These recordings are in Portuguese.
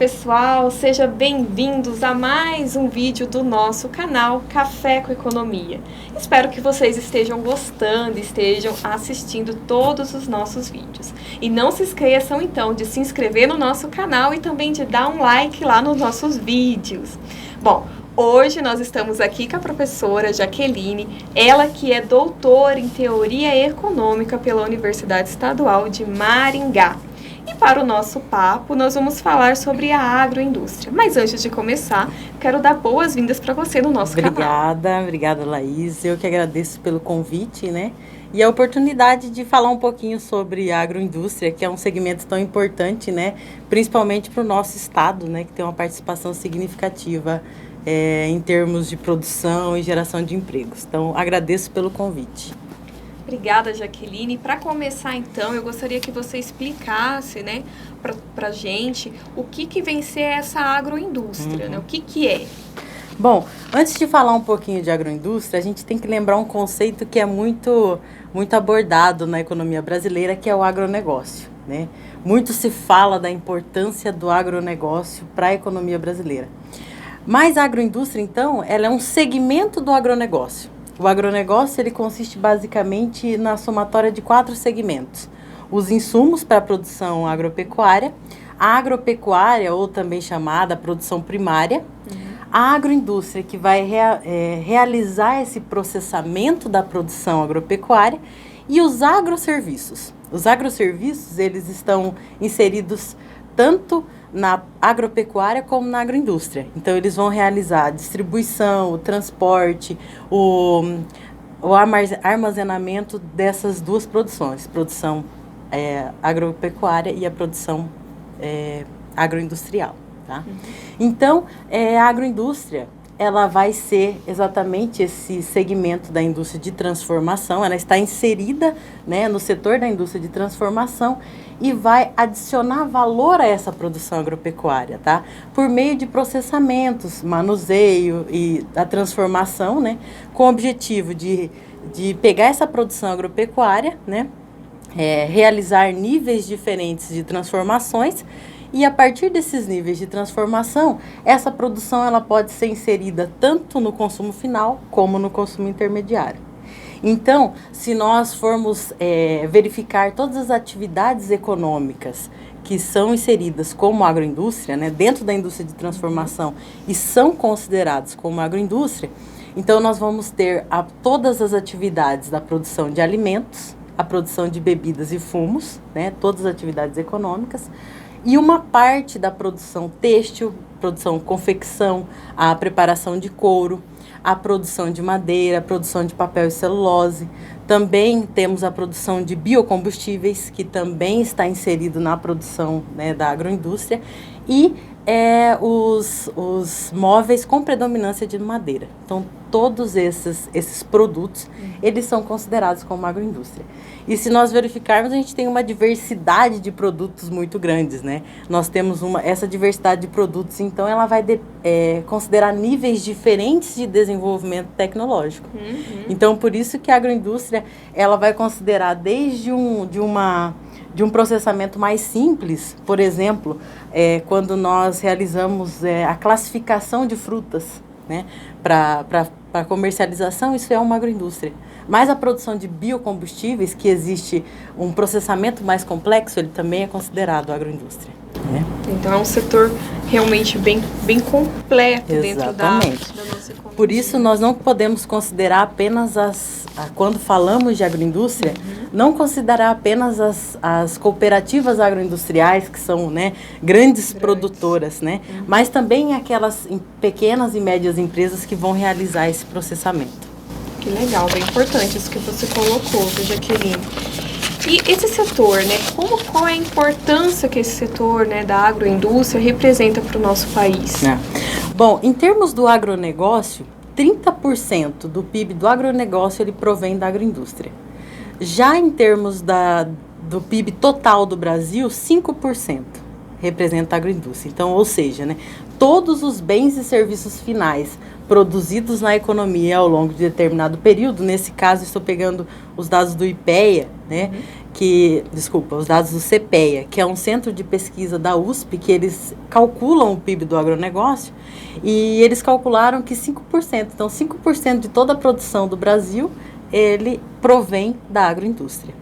pessoal, sejam bem-vindos a mais um vídeo do nosso canal Café com Economia. Espero que vocês estejam gostando, estejam assistindo todos os nossos vídeos. E não se esqueçam então de se inscrever no nosso canal e também de dar um like lá nos nossos vídeos. Bom, hoje nós estamos aqui com a professora Jaqueline, ela que é doutora em Teoria Econômica pela Universidade Estadual de Maringá. E para o nosso papo, nós vamos falar sobre a agroindústria. Mas antes de começar, quero dar boas-vindas para você no nosso canal. Obrigada, Laís. Eu que agradeço pelo convite, né? E a oportunidade de falar um pouquinho sobre a agroindústria, que é um segmento tão importante, né? Principalmente para o nosso estado, né? Que tem uma participação significativa em termos de produção e geração de empregos. Então, agradeço pelo convite. Obrigada, Jaqueline. Para começar, então, eu gostaria que você explicasse, né, para a gente o que vem ser essa agroindústria, né? O que é? Bom, antes de falar um pouquinho de agroindústria, a gente tem que lembrar um conceito que é muito abordado na economia brasileira, que é o agronegócio, né? Muito se fala da importância do agronegócio para a economia brasileira. Mas a agroindústria, então, ela é um segmento do agronegócio. O agronegócio, ele consiste basicamente na somatória de 4 segmentos. Os insumos para a produção agropecuária, a agropecuária, ou também chamada produção primária, a agroindústria, que vai realizar esse processamento da produção agropecuária, e os agroserviços. Os agroserviços, eles estão inseridos tanto na agropecuária como na agroindústria. Então, eles vão realizar a distribuição, o transporte, o armazenamento dessas duas produções, produção agropecuária e a produção agroindustrial. Tá? Então, a agroindústria, ela vai ser exatamente esse segmento da indústria de transformação, ela está inserida, né, no setor da indústria de transformação e vai adicionar valor a essa produção agropecuária, tá? Por meio de processamentos, manuseio e a transformação, né, com o objetivo de pegar essa produção agropecuária, né, realizar níveis diferentes de transformações. E a partir desses níveis de transformação, essa produção ela pode ser inserida tanto no consumo final como no consumo intermediário. Então, se nós formos verificar todas as atividades econômicas que são inseridas como agroindústria, né, dentro da indústria de transformação e são consideradas como agroindústria, então nós vamos ter todas as atividades da produção de alimentos, a produção de bebidas e fumos, né, todas as atividades econômicas, e uma parte da produção têxtil, produção confecção, a preparação de couro, a produção de madeira, a produção de papel e celulose. Também temos a produção de biocombustíveis, que também está inserido na produção, né, da agroindústria, e os móveis com predominância de madeira. Então, todos esses produtos, eles são considerados como agroindústria. E se nós verificarmos, a gente tem uma diversidade de produtos muito grandes, né? Nós temos essa diversidade de produtos, então ela vai considerar níveis diferentes de desenvolvimento tecnológico. Então, por isso que a agroindústria, ela vai considerar desde de um processamento mais simples, por exemplo, quando nós realizamos a classificação de frutas, né, para comercialização, isso é uma agroindústria. Mas a produção de biocombustíveis, que existe um processamento mais complexo, ele também é considerado agroindústria. Né? Então é um setor realmente bem completo. Exatamente. Dentro da nossa economia. Por isso nós não podemos considerar apenas quando falamos de agroindústria, não considerar apenas as cooperativas agroindustriais, que são, né, grandes produtoras, né, mas também aquelas pequenas e médias empresas que vão realizar esse processamento. Que legal, bem importante isso que você colocou, Jaqueline. E esse setor, né, qual é a importância que esse setor, né, da agroindústria representa para o nosso país? Bom, em termos do agronegócio, 30% do PIB do agronegócio ele provém da agroindústria. Já em termos do PIB total do Brasil, 5% representa a agroindústria. Então, ou seja, né, todos os bens e serviços finais produzidos na economia ao longo de determinado período, nesse caso estou pegando os dados do IPEA, né, os dados do CPEA, que é um centro de pesquisa da USP, que eles calculam o PIB do agronegócio, e eles calcularam que 5%, então 5% de toda a produção do Brasil, ele provém da agroindústria.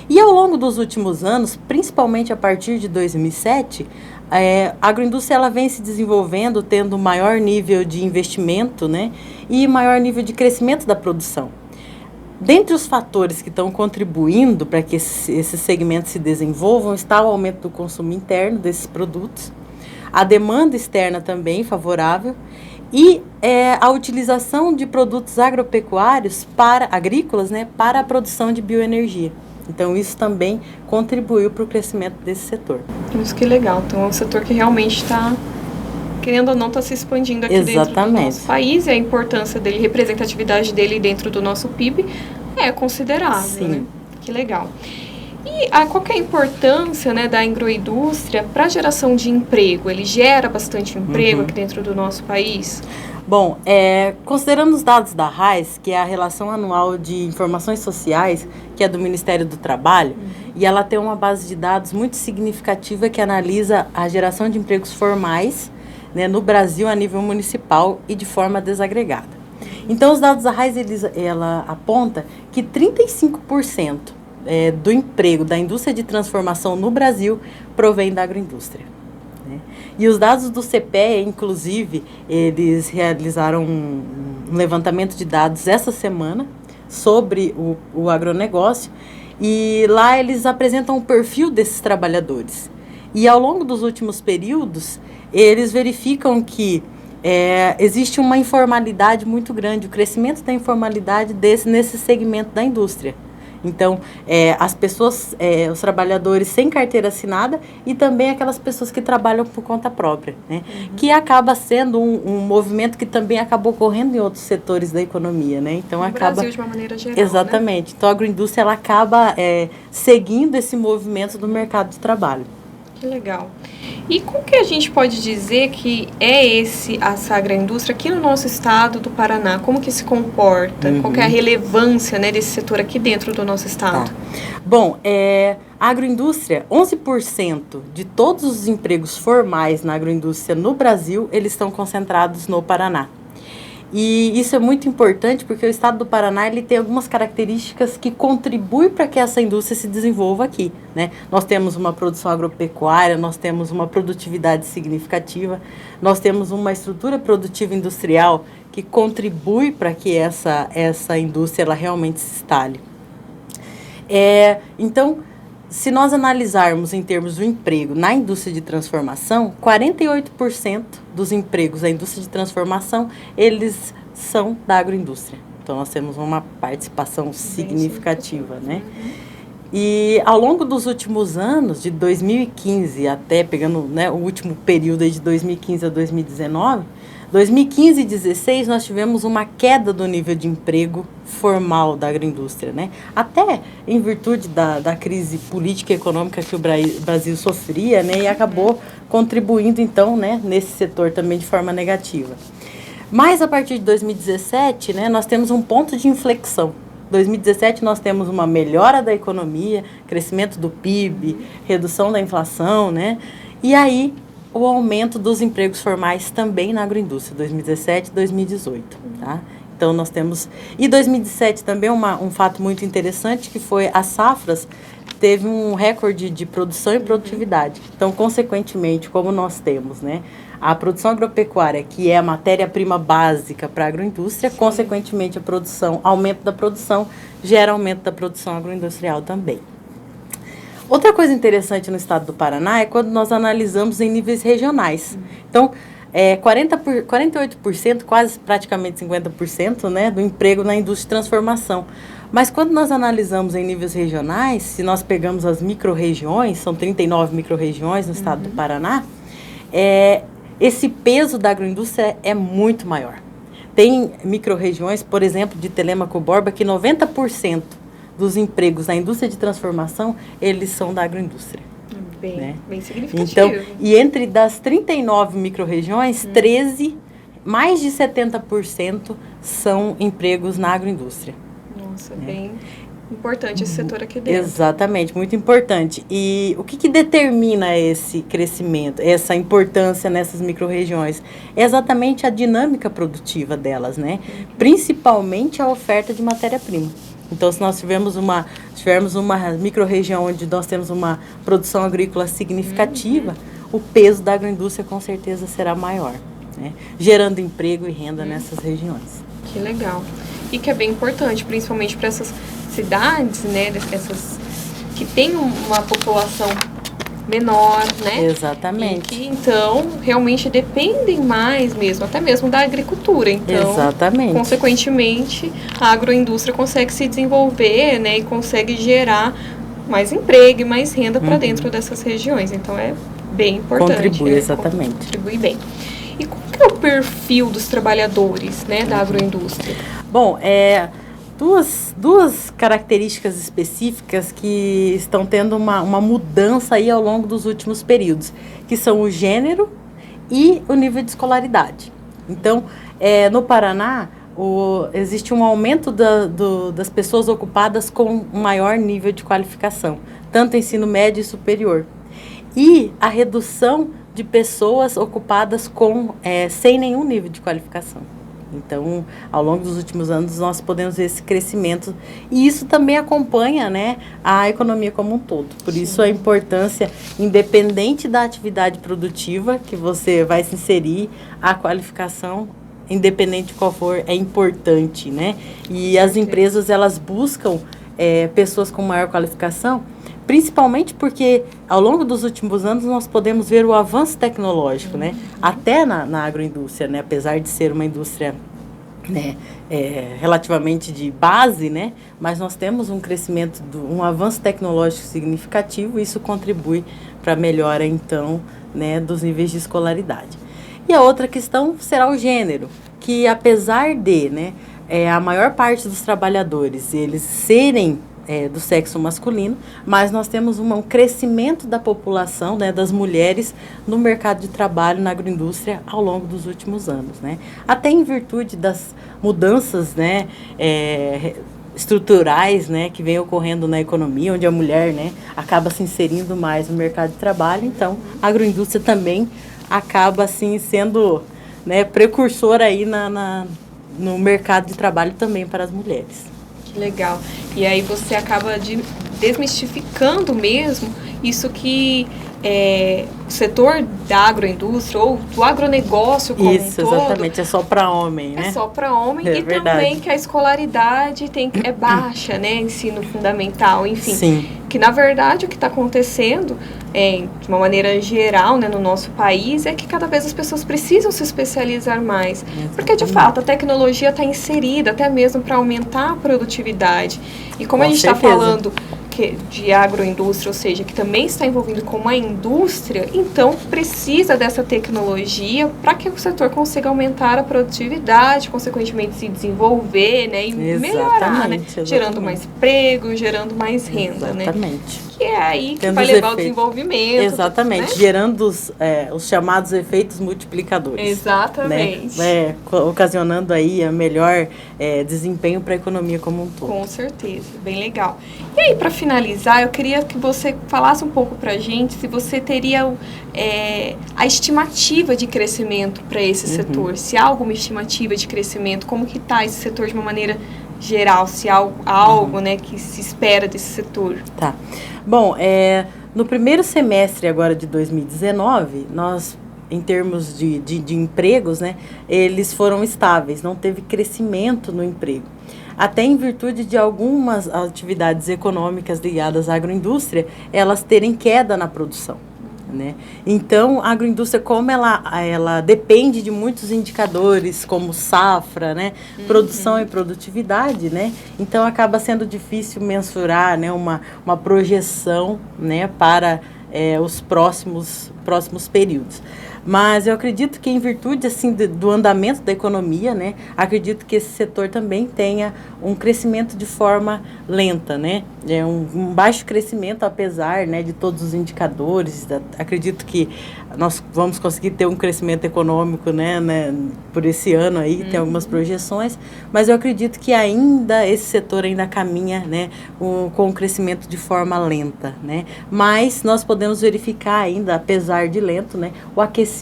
E ao longo dos últimos anos, principalmente a partir de 2007, a agroindústria ela vem se desenvolvendo, tendo maior nível de investimento, né, e maior nível de crescimento da produção. Dentre os fatores que estão contribuindo para que esses segmentos se desenvolvam está o aumento do consumo interno desses produtos, a demanda externa também favorável e a utilização de produtos agropecuários agrícolas, né, para a produção de bioenergia. Então, isso também contribuiu para o crescimento desse setor. Isso que legal. Então, é um setor que realmente está, querendo ou não, está se expandindo aqui dentro do nosso país. E a importância dele, a representatividade dele dentro do nosso PIB é considerável. Sim. Né? Que legal. E qual que é a importância, né, da agroindústria para a geração de emprego? Ele gera bastante emprego aqui dentro do nosso país? Bom, considerando os dados da RAIS, que é a Relação Anual de Informações Sociais, que é do Ministério do Trabalho, e ela tem uma base de dados muito significativa que analisa a geração de empregos formais, né, no Brasil a nível municipal e de forma desagregada. Então, os dados da RAIS, ela aponta que 35% do emprego da indústria de transformação no Brasil provém da agroindústria. E os dados do CPEA, inclusive, eles realizaram um levantamento de dados essa semana sobre o agronegócio e lá eles apresentam o perfil desses trabalhadores. E ao longo dos últimos períodos, eles verificam que existe uma informalidade muito grande, o crescimento da informalidade nesse segmento da indústria. Então, as pessoas, os trabalhadores sem carteira assinada e também aquelas pessoas que trabalham por conta própria, né? Que acaba sendo um movimento que também acabou ocorrendo em outros setores da economia, né? Então, no Brasil, de uma maneira geral, exatamente. Né? Então, a agroindústria ela acaba seguindo esse movimento do mercado de trabalho. Que legal. E como que a gente pode dizer que essa agroindústria aqui no nosso estado do Paraná? Como que se comporta? Qual que é a relevância, né, desse setor aqui dentro do nosso estado? Tá. Bom, a agroindústria, 11% de todos os empregos formais na agroindústria no Brasil, eles estão concentrados no Paraná. E isso é muito importante porque o estado do Paraná ele tem algumas características que contribuem para que essa indústria se desenvolva aqui, né? Nós temos uma produção agropecuária, nós temos uma produtividade significativa, nós temos uma estrutura produtiva industrial que contribui para que essa indústria ela realmente se instale. Então, se nós analisarmos em termos do emprego na indústria de transformação, 48% dos empregos da indústria de transformação, eles são da agroindústria. Então, nós temos uma participação significativa, né? E ao longo dos últimos anos, de 2015 até, pegando, né, o último período aí de 2015 a 2019, 2015 e 2016 nós tivemos uma queda do nível de emprego formal da agroindústria, né? Até em virtude da crise política e econômica que o Brasil sofria, né? E acabou contribuindo, então, né, nesse setor também de forma negativa. Mas a partir de 2017, né, nós temos um ponto de inflexão. 2017 nós temos uma melhora da economia, crescimento do PIB, redução da inflação, né? E aí o aumento dos empregos formais também na agroindústria, 2017 e 2018, tá? Então, nós temos... E 2017 também um fato muito interessante, que foi as safras teve um recorde de produção e produtividade. Então, consequentemente, como nós temos, né, a produção agropecuária, que é a matéria-prima básica para a agroindústria, consequentemente, aumento da produção gera aumento da produção agroindustrial também. Outra coisa interessante no estado do Paraná é quando nós analisamos em níveis regionais. Então, 48%, quase praticamente 50%, né, do emprego na indústria de transformação. Mas quando nós analisamos em níveis regionais, se nós pegamos as micro-regiões, são 39 micro-regiões no estado do Paraná, esse peso da agroindústria é muito maior. Tem micro-regiões, por exemplo, de Telêmaco Borba, que 90% dos empregos na indústria de transformação, eles são da agroindústria. Bem significativo. Então, e entre das 39 micro-regiões, 13, mais de 70% são empregos na agroindústria. Nossa, bem importante esse setor aqui dentro. Exatamente, muito importante. E o que determina esse crescimento, essa importância nessas micro-regiões? É exatamente a dinâmica produtiva delas, né? Principalmente a oferta de matéria-prima. Então, se nós tivermos uma micro-região onde nós temos uma produção agrícola significativa, o peso da agroindústria com certeza será maior, né? Gerando emprego e renda nessas regiões. Que legal. E que é bem importante, principalmente para essas cidades, né, essas que tem uma população menor, né? Exatamente. E que, então, realmente dependem mais mesmo, até mesmo da agricultura. Então, exatamente. Consequentemente, a agroindústria consegue se desenvolver, né, e consegue gerar mais emprego e mais renda para dentro dessas regiões. Então, é bem importante. Contribui, né? Exatamente. Contribui bem. E qual que é o perfil dos trabalhadores, né, da agroindústria? Bom, duas características específicas que estão tendo uma mudança aí ao longo dos últimos períodos, que são o gênero e o nível de escolaridade. Então, no Paraná, existe um aumento das pessoas ocupadas com um maior nível de qualificação, tanto ensino médio e superior. E a redução de pessoas ocupadas sem nenhum nível de qualificação. Então, ao longo dos últimos anos, nós podemos ver esse crescimento. E isso também acompanha, né, a economia como um todo. Por isso, a importância, independente da atividade produtiva que você vai se inserir, a qualificação, independente de qual for, é importante, né? E as empresas, elas buscam pessoas com maior qualificação, principalmente porque, ao longo dos últimos anos, nós podemos ver o avanço tecnológico, né? Até na agroindústria, né? Apesar de ser uma indústria, né, relativamente de base, né? Mas nós temos um crescimento, um avanço tecnológico significativo, e isso contribui para a melhora, então, né, dos níveis de escolaridade. E a outra questão será o gênero, que apesar de, né, a maior parte dos trabalhadores, eles serem do sexo masculino, mas nós temos um crescimento da população, né, das mulheres no mercado de trabalho na agroindústria ao longo dos últimos anos, né? Até em virtude das mudanças, né, estruturais, né, que vem ocorrendo na economia, onde a mulher, né, acaba se inserindo mais no mercado de trabalho. Então, a agroindústria também acaba assim sendo, né, precursora aí no mercado de trabalho também para as mulheres. Que legal. E aí você acaba desmistificando mesmo isso que o setor da agroindústria ou do agronegócio como isso, um todo... exatamente. É só para homem, né? É só para homem e verdade. Também que a escolaridade é baixa, né? Ensino fundamental, enfim. Sim. Que, na verdade, o que está acontecendo, de uma maneira geral, né, no nosso país, é que cada vez as pessoas precisam se especializar mais. Exatamente. Porque, de fato, a tecnologia está inserida até mesmo para aumentar a produtividade. E como a gente está falando de agroindústria, ou seja, que também está envolvido com uma indústria, então precisa dessa tecnologia para que o setor consiga aumentar a produtividade, consequentemente se desenvolver, né, e melhorar, né, gerando mais emprego, gerando mais renda, exatamente. Né? Que é aí que vai levar o desenvolvimento. Exatamente, né? Gerando os chamados efeitos multiplicadores. Exatamente. Né? Ocasionando aí a melhor desempenho para a economia como um todo. Com certeza, bem legal. E aí, para finalizar, eu queria que você falasse um pouco para a gente se você teria a estimativa de crescimento para esse setor. Se há alguma estimativa de crescimento, como que está esse setor de uma maneira geral, se há algo, né, que se espera desse setor. Tá. Bom, no primeiro semestre agora de 2019, nós, em termos de empregos, né, eles foram estáveis, não teve crescimento no emprego. Até em virtude de algumas atividades econômicas ligadas à agroindústria, elas terem queda na produção, né? Então, a agroindústria, como ela depende de muitos indicadores, como safra, né, produção e produtividade, né? Então, acaba sendo difícil mensurar, né, uma projeção, né, para os próximos próximos períodos. Mas eu acredito que, em virtude assim, do andamento da economia, né, acredito que esse setor também tenha um crescimento de forma lenta, né, um baixo crescimento, apesar, né, de todos os indicadores. Acredito que nós vamos conseguir ter um crescimento econômico, né, por esse ano aí, tem algumas projeções, mas eu acredito que ainda esse setor ainda caminha, né, com um crescimento de forma lenta, né, mas nós podemos verificar ainda, apesar de lento, né, o aquecimento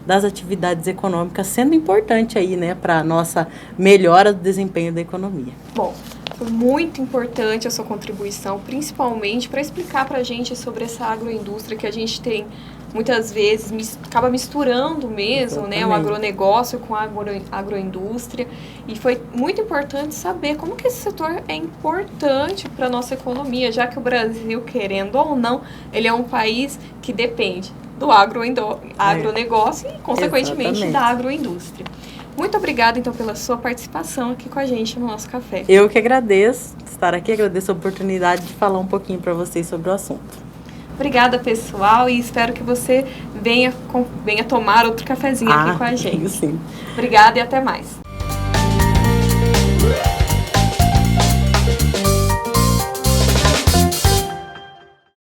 das atividades econômicas sendo importante aí, né, para a nossa melhora do desempenho da economia. Bom, foi muito importante a sua contribuição, principalmente para explicar para a gente sobre essa agroindústria que a gente tem, muitas vezes, acaba misturando mesmo, né, o agronegócio com a agroindústria. E foi muito importante saber como que esse setor é importante para a nossa economia, já que o Brasil, querendo ou não, ele é um país que depende do agronegócio e, consequentemente, exatamente, da agroindústria. Muito obrigada, então, pela sua participação aqui com a gente no nosso café. Eu que agradeço estar aqui, agradeço a oportunidade de falar um pouquinho para vocês sobre o assunto. Obrigada, pessoal, e espero que você venha tomar outro cafezinho aqui com a gente. Sim. Obrigada e até mais.